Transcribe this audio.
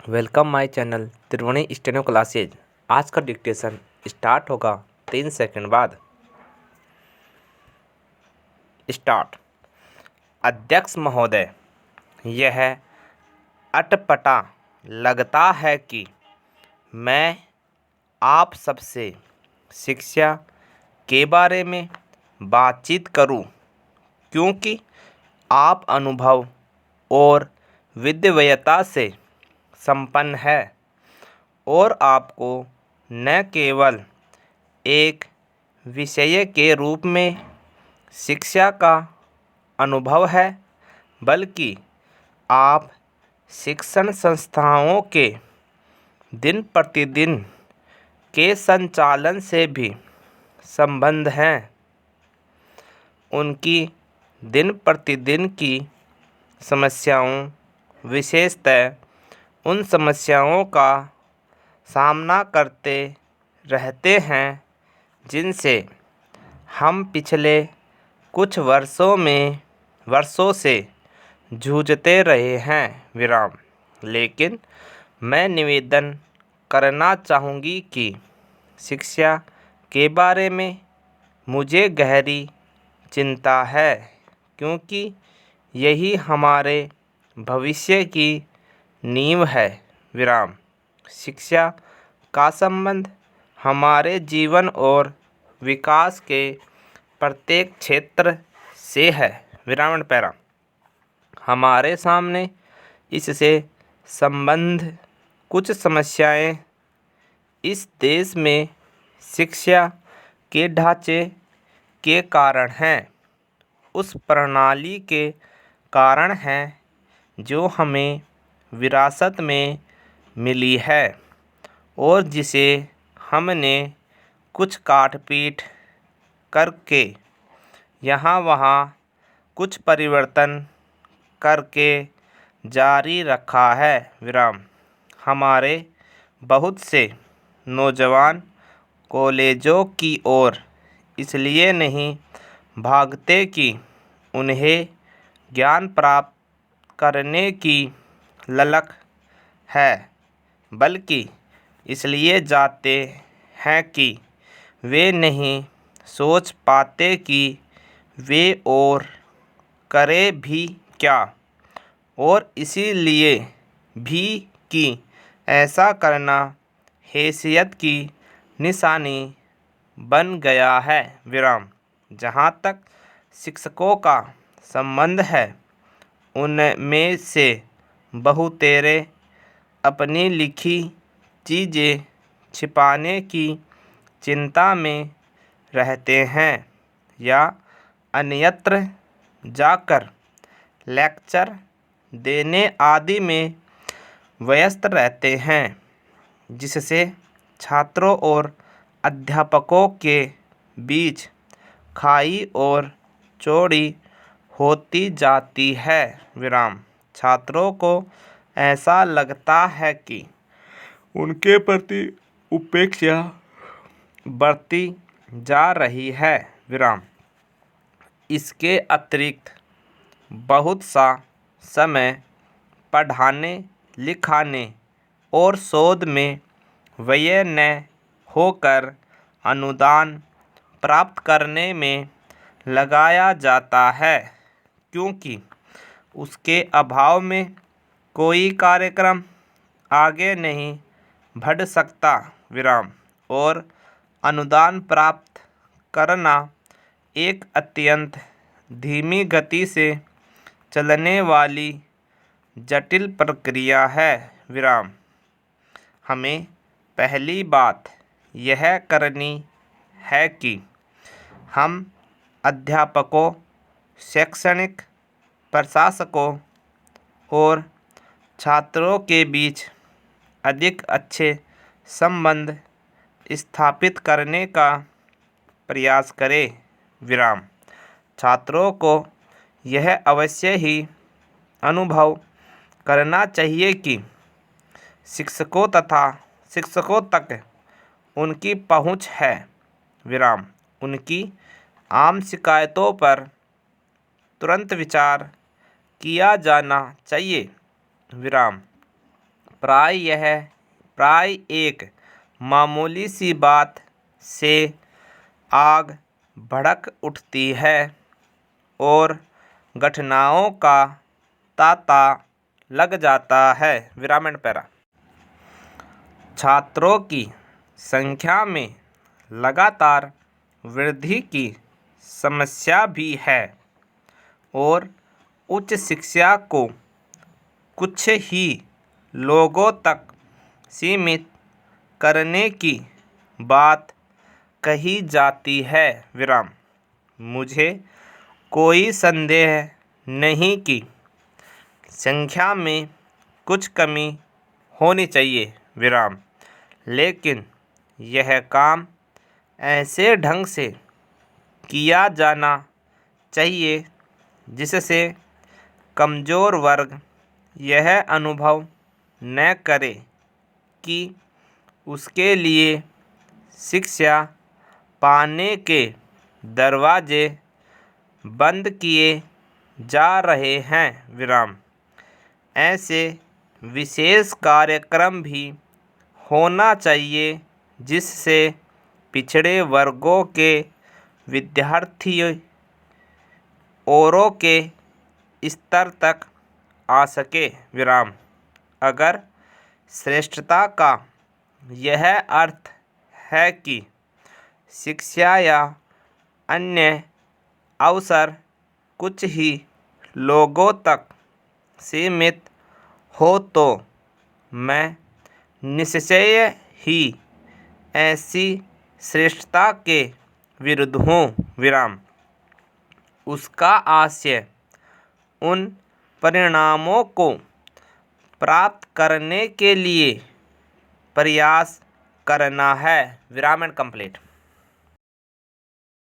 Welcome my channel Triveni steno classes. आज का dictation start होगा 3 सेकंड बाद। स्टार्ट। अध्यक्ष महोदय, यह अटपटा लगता है कि मैं आप सबसे शिक्षा के बारे में बातचीत करूं, क्योंकि आप अनुभव और विद्वता से संपन्न है और आपको न केवल एक विषय के रूप में शिक्षा का अनुभव है, बल्कि आप शिक्षण संस्थाओं के दिन प्रतिदिन के संचालन से भी संबंध हैं। उनकी दिन प्रतिदिन की समस्याओं, विशेषतः उन समस्याओं का सामना करते रहते हैं जिनसे हम पिछले कुछ वर्षों से जूझते रहे हैं। लेकिन मैं निवेदन करना चाहूँगी कि शिक्षा के बारे में मुझे गहरी चिंता है, क्योंकि यही हमारे भविष्य की नींव है। शिक्षा का संबंध हमारे जीवन और विकास के प्रत्येक क्षेत्र से है। पैरा हमारे सामने इससे संबंध कुछ समस्याएं इस देश में शिक्षा के ढांचे के कारण हैं, उस प्रणाली के कारण हैं जो हमें विरासत में मिली है और जिसे हमने कुछ काट-पीट करके यहाँ वहाँ कुछ परिवर्तन करके जारी रखा है। हमारे बहुत से नौजवान कॉलेजों की ओर इसलिए नहीं भागते कि उन्हें ज्ञान प्राप्त करने की ललक है, बल्कि इसलिए जाते हैं कि वे नहीं सोच पाते कि वे और करें भी क्या, और इसीलिए भी कि ऐसा करना हैसियत की निशानी बन गया है। जहाँ तक शिक्षकों का संबंध है, उनमें से बहुतेरे अपनी लिखी चीज़ें छिपाने की चिंता में रहते हैं या अन्यत्र जाकर लेक्चर देने आदि में व्यस्त रहते हैं, जिससे छात्रों और अध्यापकों के बीच खाई और चौड़ी होती जाती है। छात्रों को ऐसा लगता है कि उनके प्रति उपेक्षा बढ़ती जा रही है। इसके अतिरिक्त बहुत सा समय पढ़ाने, लिखाने और शोध में व्यय न होकर अनुदान प्राप्त करने में लगाया जाता है, क्योंकि उसके अभाव में कोई कार्यक्रम आगे नहीं बढ़ सकता। और अनुदान प्राप्त करना एक अत्यंत धीमी गति से चलने वाली जटिल प्रक्रिया है। हमें पहली बात यह करनी है कि हम अध्यापकों, शैक्षणिक प्रशासकों और छात्रों के बीच अधिक अच्छे संबंध स्थापित करने का प्रयास करें। छात्रों को यह अवश्य ही अनुभव करना चाहिए कि शिक्षकों तक उनकी पहुंच है। उनकी आम शिकायतों पर तुरंत विचार किया जाना चाहिए। प्राय एक मामूली सी बात से आग भड़क उठती है और घटनाओं का तांता लग जाता है। विराम एंड पैरा। छात्रों की संख्या में लगातार वृद्धि की समस्या भी है और उच्च शिक्षा को कुछ ही लोगों तक सीमित करने की बात कही जाती है। विराम। मुझे कोई संदेह नहीं कि संख्या में कुछ कमी होनी चाहिए। विराम। लेकिन यह काम ऐसे ढंग से किया जाना चाहिए जिससे कमज़ोर वर्ग यह अनुभव न करे कि उसके लिए शिक्षा पाने के दरवाजे बंद किए जा रहे हैं। विराम। ऐसे विशेष कार्यक्रम भी होना चाहिए जिससे पिछड़े वर्गों के विद्यार्थी औरों के स्तर तक आ सके। विराम। अगर श्रेष्ठता का यह अर्थ है कि शिक्षा या अन्य अवसर कुछ ही लोगों तक सीमित हो तो मैं निश्चय ही ऐसी श्रेष्ठता के विरुद्ध हूँ। विराम। उसका आशय उन परिणामों को प्राप्त करने के लिए प्रयास करना है। विराम एंड कंप्लीट।